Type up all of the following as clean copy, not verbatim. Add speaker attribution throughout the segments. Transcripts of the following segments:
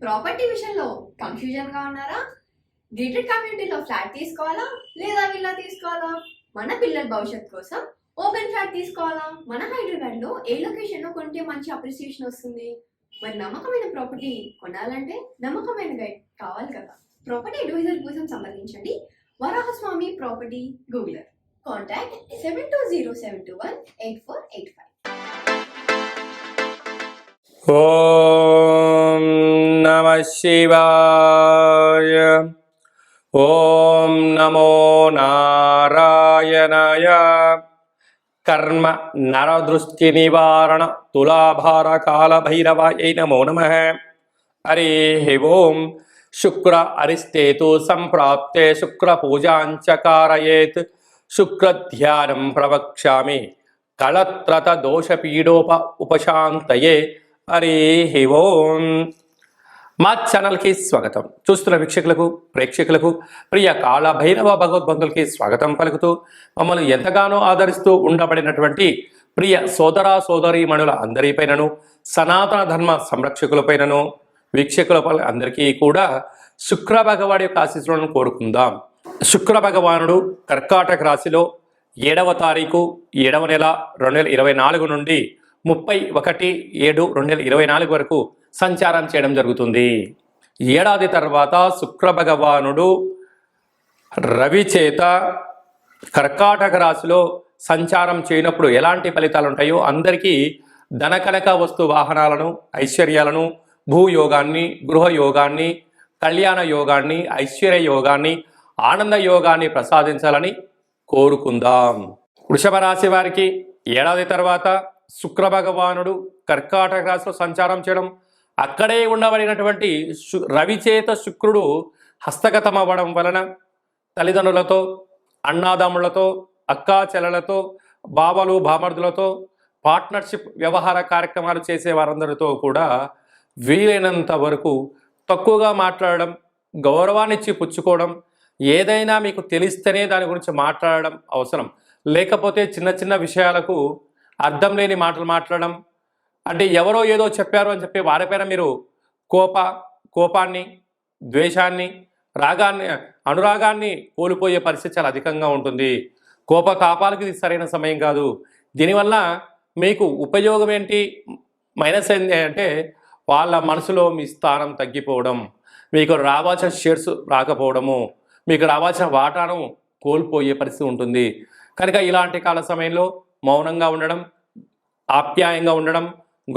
Speaker 1: Property విషయంలో కన్ఫ్యూజన్గా ఉన్నారా? Gated కమ్యూనిటీలో ఫ్లాట్ తీసుకోవాలా లేదా విల్లా తీసుకోవాలా? మన పిల్లల భవిష్యత్ కోసం ఓపెన్ ఫ్లాట్ తీసుకోవాలా? మన హైదరాబాద్లో ఏ లొకేషన్లో కొంటే మంచి అప్రిసియేషన్ వస్తుంది? మరి నమ్మకమైన ప్రాపర్టీ కొనాలంటే నమ్మకమైన గైడ్ కావాలి కదా. ప్రాపర్టీ అడ్వైజర్ కోసం సంబంధించండి వరాహస్వామి ప్రాపర్టీ గూగులర్. కాంటాక్ట్ 7207218485.
Speaker 2: ఓం నమః శివాయ. ఓం నమో నారాయణాయ. కర్మ నరదృష్టి నివారణ తులాభార కాల భైరవాయ నమో నమః. హరి ఓం. శుక్ర అరిష్టేతు సంప్రాప్తే శుక్ర పూజాంచ కారయేత్. శుక్రధ్యానం ప్రవక్ష్యామి కళత్రత దోషపీడోప ఉపశాంతయే. హరి ఓం. మా ఛానల్కి స్వాగతం. చూస్తున్న వీక్షకులకు ప్రేక్షకులకు ప్రియ కాళ భైరవ భగవద్బంధులకి స్వాగతం పలుకుతూ మమ్మల్ని ఎంతగానో ఆదరిస్తూ ఉండబడినటువంటి ప్రియ సోదర సోదరీమణుల అందరిపైనను సనాతన ధర్మ సంరక్షకులపైనను వీక్షకుల అందరికీ కూడా శుక్ర భగవాడి యొక్క ఆశీస్సులను కోరుకుందాం. శుక్ర భగవానుడు కర్కాటక రాశిలో 7వ తారీఖు 7వ నెల 2024 నుండి 31/7/2024 వరకు సంచారం చేయడం జరుగుతుంది. ఏడాది తర్వాత శుక్ర భగవానుడు రవి చేత కర్కాటక రాశిలో సంచారం చేయనప్పుడు ఎలాంటి ఫలితాలు ఉంటాయో అందరికీ ధనకనక వస్తు వాహనాలను, ఐశ్వర్యాలను, భూయోగాన్ని, గృహయోగాన్ని, కళ్యాణ యోగాన్ని, ఐశ్వర్య యోగాన్ని, ఆనంద యోగాన్ని ప్రసాదించాలని కోరుకుందాం. వృషభ రాశి వారికి ఏడాది తర్వాత శుక్ర భగవానుడు కర్కాటక రాశిలో సంచారం చేయడం, అక్కడే ఉండబడినటువంటి రవిచేత శుక్రుడు హస్తగతం అవ్వడం వలన తల్లిదండ్రులతో, అన్నాదమ్ములతో, అక్కా చెల్లెలతో, బావలు బామర్దులతో, పార్ట్నర్షిప్ వ్యవహార కార్యక్రమాలు చేసే వారందరితో కూడా వీలైనంత వరకు తక్కువగా మాట్లాడడం, గౌరవాన్ని ఇచ్చి పుచ్చుకోవడం, ఏదైనా మీకు తెలిస్తేనే దాని గురించి మాట్లాడడం అవసరం. లేకపోతే చిన్న చిన్న విషయాలకు అర్థం లేని మాటలు మాట్లాడడం, అంటే ఎవరో ఏదో చెప్పారు అని చెప్పి వారిపైన మీరు కోపాన్ని, ద్వేషాన్ని, రాగాన్ని, అనురాగాన్ని కోల్పోయే పరిస్థితి చాలా అధికంగా ఉంటుంది. కోపతాపాలకి ఇది సరైన సమయం కాదు. దీనివల్ల మీకు ఉపయోగం ఏంటి, మైనస్ ఏంటి అంటే వాళ్ళ మనసులో మీ స్థానం తగ్గిపోవడం, మీకు రావాల్సిన షేర్స్ రాకపోవడము, మీకు రావాల్సిన వాటాను కోల్పోయే పరిస్థితి ఉంటుంది. కనుక ఇలాంటి కాల సమయంలో మౌనంగా ఉండడం, ఆప్యాయంగా ఉండడం,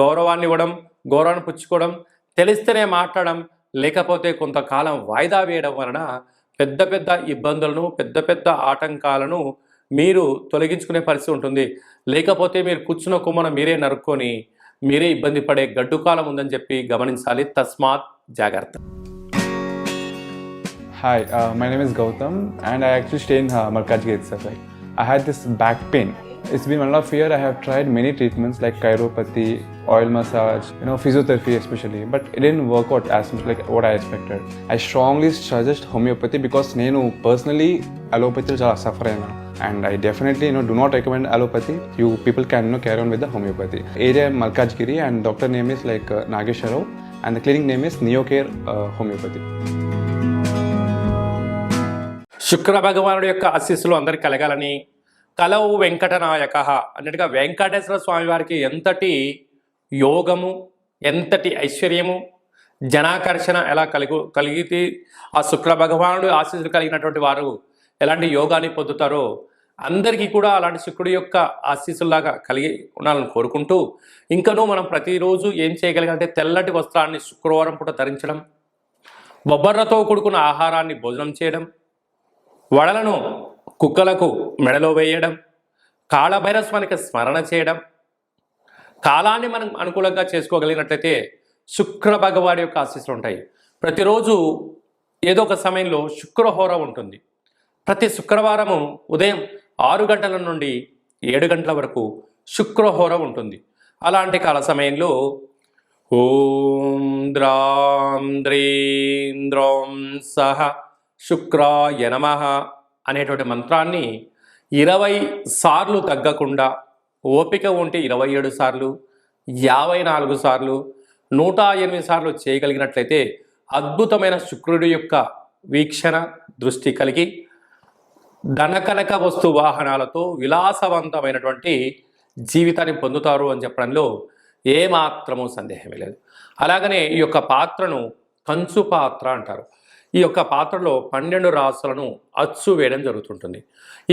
Speaker 2: గౌరవాన్ని ఇవ్వడం, గౌరవాన్ని పుచ్చుకోవడం, తెలిస్తేనే మాట్లాడడం, లేకపోతే కొంతకాలం వాయిదా వేయడం వలన పెద్ద పెద్ద ఇబ్బందులను, పెద్ద పెద్ద ఆటంకాలను మీరు తొలగించుకునే పరిస్థితి ఉంటుంది. లేకపోతే మీరు కూర్చున్న కొమ్మను మీరే నరుక్కొని మీరే ఇబ్బంది పడే గడ్డు కాలం ఉందని చెప్పి గమనించాలి. తస్మాత్ జాగ్రత్త.
Speaker 3: Hi, my name is Gautam and I actually stay in Malkajgiri itself. Like, I had this back pain. It's been 1.5 years. I have tried many treatments like chiropathy, oil massage, physiotherapy especially, but it didn't work out as much like what I expected. I strongly suggest homeopathy because నేను personally allopathy చాలా suffer అయినా, and I definitely do not recommend allopathy. You people can carry on with the homeopathy. Area Malkajgiri and doctor name is like Nageswar Rao and the clinic name is Neocare Homeopathy.
Speaker 2: శుక్ర భగవానుడి యొక్క ఆశీస్సులు అందరికి కలగాలని, కలవు వెంకటనాయక అన్నట్టుగా వెంకటేశ్వర స్వామి వారికి ఎంతటి యోగము, ఎంతటి ఐశ్వర్యము, జనాకర్షణ ఎలా కలిగితే ఆ శుక్ర భగవానుడు ఆశీస్సులు కలిగినటువంటి వారు ఎలాంటి యోగాన్ని పొందుతారో అందరికీ కూడా అలాంటి శుక్రుడి యొక్క ఆశీస్సులాగా కలిగి ఉండాలని కోరుకుంటూ, ఇంకనూ మనం ప్రతిరోజు ఏం చేయగలిగాలంటే తెల్లటి వస్త్రాన్ని శుక్రవారం పూట ధరించడం, బొబ్బర్లతో కూడుకున్న ఆహారాన్ని భోజనం చేయడం, వడలను కుక్కలకు మెడలో వేయడం, కాళభైరస్వానికి స్మరణ చేయడం, కాలాన్ని మనం అనుకూలంగా చేసుకోగలిగినట్లయితే శుక్ర భగవాడి యొక్క ఆశీస్సులు ఉంటాయి. ప్రతిరోజు ఏదో ఒక సమయంలో శుక్రహోర ఉంటుంది. ప్రతి శుక్రవారము ఉదయం 6 గంటల నుండి 7 గంటల వరకు శుక్రహోర ఉంటుంది. అలాంటి కాల సమయంలో ఓం ద్రాం ద్రీం ద్రోం సహ శుక్రాయ నమః అనేటువంటి మంత్రాన్ని 20 సార్లు తగ్గకుండా, ఓపిక ఉంటే 27 సార్లు, 54 సార్లు, 108 సార్లు చేయగలిగినట్లయితే అద్భుతమైన శుక్రుడి యొక్క వీక్షణ దృష్టి కలిగి ధనకనక వస్తు వాహనాలతో విలాసవంతమైనటువంటి జీవితాన్ని పొందుతారు అని చెప్పడంలో ఏమాత్రము సందేహమే లేదు. అలాగనే ఈ యొక్క పాత్రను కంచు పాత్ర అంటారు. ఈ యొక్క పాత్రలో 12 రాసులను అచ్చు వేయడం జరుగుతుంటుంది.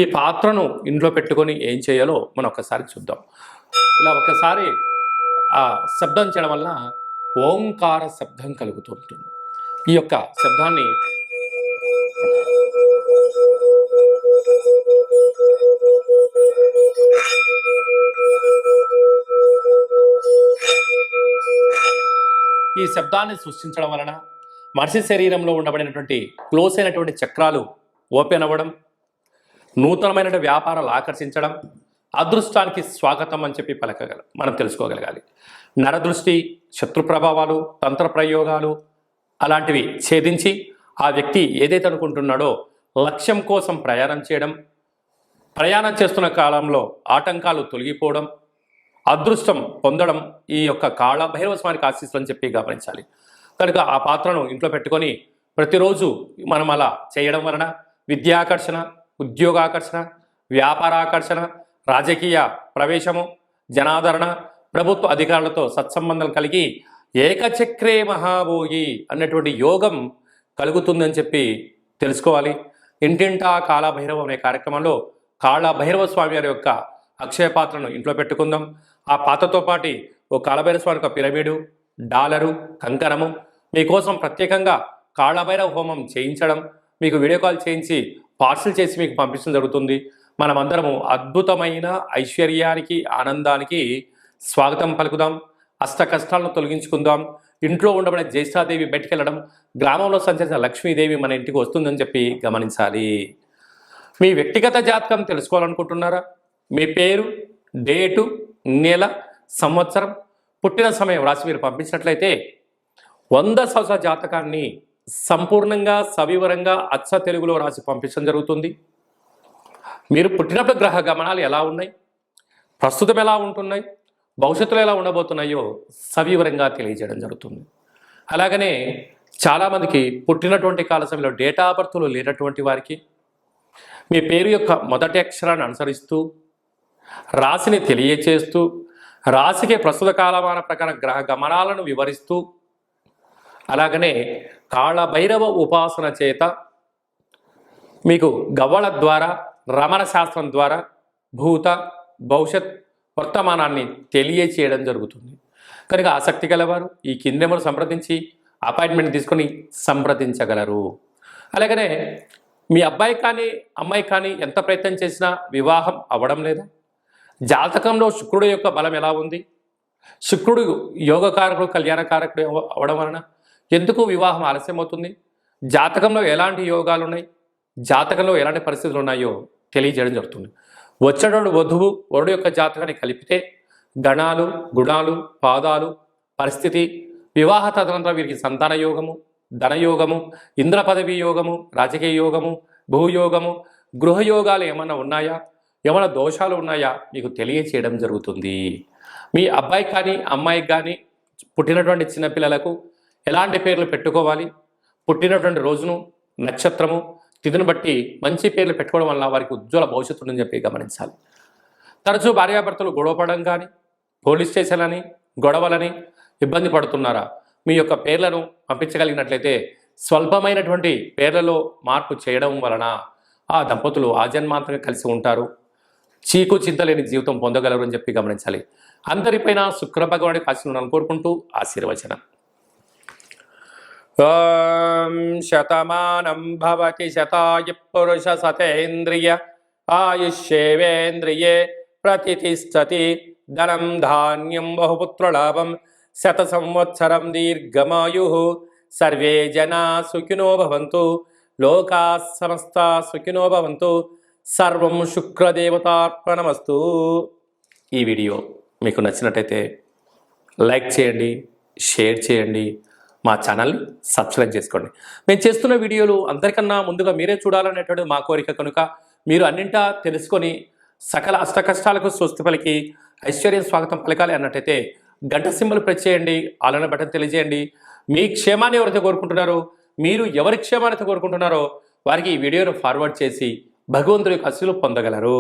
Speaker 2: ఈ పాత్రను ఇంట్లో పెట్టుకొని ఏం చేయాలో మనం ఒకసారి చూద్దాం. ఇలా ఒకసారి ఆ శబ్దం చేయడం వలన ఓంకార శబ్దం కలుగుతుంటుంది. ఈ యొక్క శబ్దాన్ని సృష్టించడం వలన మనిషి శరీరంలో ఉండబడినటువంటి క్లోజ్ అయినటువంటి చక్రాలు ఓపెన్ అవ్వడం, నూతనమైన వ్యాపారాలు ఆకర్షించడం, అదృష్టానికి స్వాగతం అని చెప్పి మనం తెలుసుకోగలగాలి. నరదృష్టి, శత్రు ప్రభావాలు, తంత్ర ప్రయోగాలు అలాంటివి ఛేదించి ఆ వ్యక్తి ఏదైతే అనుకుంటున్నాడో లక్ష్యం కోసం ప్రయాణం చేస్తున్న కాలంలో ఆటంకాలు తొలగిపోవడం, అదృష్టం పొందడం ఈ యొక్క కాళభైరవ స్వామికి ఆశీస్సులు అని చెప్పి గమనించాలి. కనుక ఆ పాత్రను ఇంట్లో పెట్టుకొని ప్రతిరోజు మనం అలా చేయడం వలన విద్యాకర్షణ, ఉద్యోగాకర్షణ, వ్యాపారాకర్షణ, రాజకీయ ప్రవేశము, జనాదరణ, ప్రభుత్వ అధికారులతో సత్సంబంధం కలిగి ఏకచక్రే మహాభోగి అన్నటువంటి యోగం కలుగుతుందని చెప్పి తెలుసుకోవాలి. ఇంటింటా కాళభైరవం అనే కార్యక్రమంలో కాళభైరవ స్వామి వారి యొక్క అక్షయ పాత్రను ఇంట్లో పెట్టుకుందాం. ఆ పాత్రతో పాటు ఓ కాళభైరవ స్వామి యొక్క పిరమిడు, డాలరు, కంకణము మీకోసం ప్రత్యేకంగా కాళభైరవ హోమం చేయించడం, మీకు వీడియో కాల్ చేయించి పార్సిల్ చేసి మీకు పంపించడం జరుగుతుంది. మనమందరము అద్భుతమైన ఐశ్వర్యానికి, ఆనందానికి స్వాగతం పలుకుదాం. అష్ట కష్టాలను తొలగించుకుందాం. ఇంట్లో ఉండబడే జ్యేష్ఠాదేవి బయటికి వెళ్ళడం, గ్రామంలో సంచరించిన లక్ష్మీదేవి మన ఇంటికి వస్తుందని చెప్పి గమనించాలి. మీ వ్యక్తిగత జాతకం తెలుసుకోవాలనుకుంటున్నారా? మీ పేరు, డేటు, నెల, సంవత్సరం, పుట్టిన సమయం రాసి మీరు పంపించినట్లయితే 100 సంవత్సరాల జాతకాన్ని సంపూర్ణంగా సవివరంగా అచ్చ తెలుగులో రాసి పంపించడం జరుగుతుంది. మీరు పుట్టినప్పుడు గ్రహ గమనాలు ఎలా ఉన్నాయి, ప్రస్తుతం ఎలా ఉంటున్నాయి, భవిష్యత్తులో ఎలా ఉండబోతున్నాయో సవివరంగా తెలియజేయడం జరుగుతుంది. అలాగనే చాలామందికి పుట్టినటువంటి కాల సమయంలో డేటా ఆఫ్ బర్త్లు లేనటువంటి వారికి మీ పేరు యొక్క మొదటి అక్షరాన్ని అనుసరిస్తూ రాశిని తెలియచేస్తూ రాశికి ప్రస్తుత కాలమాన ప్రకారం గ్రహ గమనాలను వివరిస్తూ అలాగనే కాళభైరవ ఉపాసన చేత మీకు గవ్వల ద్వారా, రమణ శాస్త్రం ద్వారా భూత, భవిష్యత్, వర్తమానాన్ని తెలియచేయడం జరుగుతుంది. కనుక ఆసక్తి గలవారు ఈ కింద నెంబర్ సంప్రదించి అపాయింట్మెంట్ తీసుకొని సంప్రదించగలరు. అలాగనే మీ అబ్బాయి కానీ అమ్మాయి కానీ ఎంత ప్రయత్నం చేసినా వివాహం అవ్వడం లేదా? జాతకంలో శుక్రుడు యొక్క బలం ఎలా ఉంది? శుక్రుడు యోగకారకుడు, కళ్యాణకారకుడు అవ్వడం వలన ఎందుకు వివాహం ఆలస్యం అవుతుంది? జాతకంలో ఎలాంటి యోగాలు ఉన్నాయి, జాతకంలో ఎలాంటి పరిస్థితులు ఉన్నాయో తెలియజేయడం జరుగుతుంది. వచ్చేటోడు వధువు, వరుడు యొక్క జాతకాన్ని కలిపితే గణాలు, గుణాలు, పాదాలు, పరిస్థితి, వివాహ తదనంతరం వీరికి సంతాన యోగము, ధనయోగము, ఇంద్ర పదవి యోగము, రాజకీయ యోగము, భూయోగము, గృహయోగాలు ఏమన్నా ఉన్నాయా, ఏమైనా దోషాలు ఉన్నాయా మీకు తెలియచేయడం జరుగుతుంది. మీ అబ్బాయికి కానీ అమ్మాయికి కానీ పుట్టినటువంటి చిన్నపిల్లలకు ఎలాంటి పేర్లు పెట్టుకోవాలి, పుట్టినటువంటి రోజును, నక్షత్రము, తిథిని బట్టి మంచి పేర్లు పెట్టుకోవడం వల్ల వారికి ఉజ్వల భవిష్యత్తు ఉందని చెప్పి గమనించాలి. తరచూ భార్యాభర్తలు గొడవపడడం కానీ, పోలీస్ స్టేషన్లని, గొడవలని ఇబ్బంది పడుతున్నారా? మీ యొక్క పేర్లను పంపించగలిగినట్లయితే స్వల్పమైనటువంటి పేర్లలో మార్పు చేయడం వలన ఆ దంపతులు ఆజన్మాంతంగా కలిసి ఉంటారు, చీకు చింతలేని జీవితం పొందగలరు అని చెప్పి గమనించాలి. అందరిపైన శుక్ర భగవానుడి ఆశీర్వాదాలను కోరుకుంటూ ఆశీర్వచనం. ఓం శతమానం భవతి శతాయ పురుష సతేంద్రియ ఆయుష్యేవేంద్రియే ప్రతిష్టతి ధనం ధాన్యం బహుపుత్రలాభం శత సంవత్సరం దీర్ఘమాయు సర్వే జనా సుఖినో భవంతు లోకా సమస్తా సుఖినో భవంతు సర్వం శుక్రదేవతార్పణమస్తు. ఈ వీడియో మీకు నచ్చినట్టయితే లైక్ చేయండి, షేర్ చేయండి, మా ఛానల్ని సబ్స్క్రైబ్ చేసుకోండి. మేము చేస్తున్న వీడియోలు అందరికన్నా ముందుగా మీరే చూడాలనేటువంటి మా కోరిక. కనుక మీరు అన్నింటా తెలుసుకొని సకల అష్ట కష్టాలకు స్వస్తి పలికి ఐశ్వర్యం స్వాగతం పలకాలి అన్నట్టయితే గంట సింబల్ ప్రెస్ చేయండి, ఆలన బటన్ తెలియజేయండి. మీ క్షేమాన్ని ఎవరైతే కోరుకుంటున్నారో, మీరు ఎవరి క్షేమాన్ని అయితే కోరుకుంటున్నారో వారికి ఈ వీడియోను ఫార్వర్డ్ చేసి భగవంతుడి యొక్క ఆశీస్సులు పొందగలరు.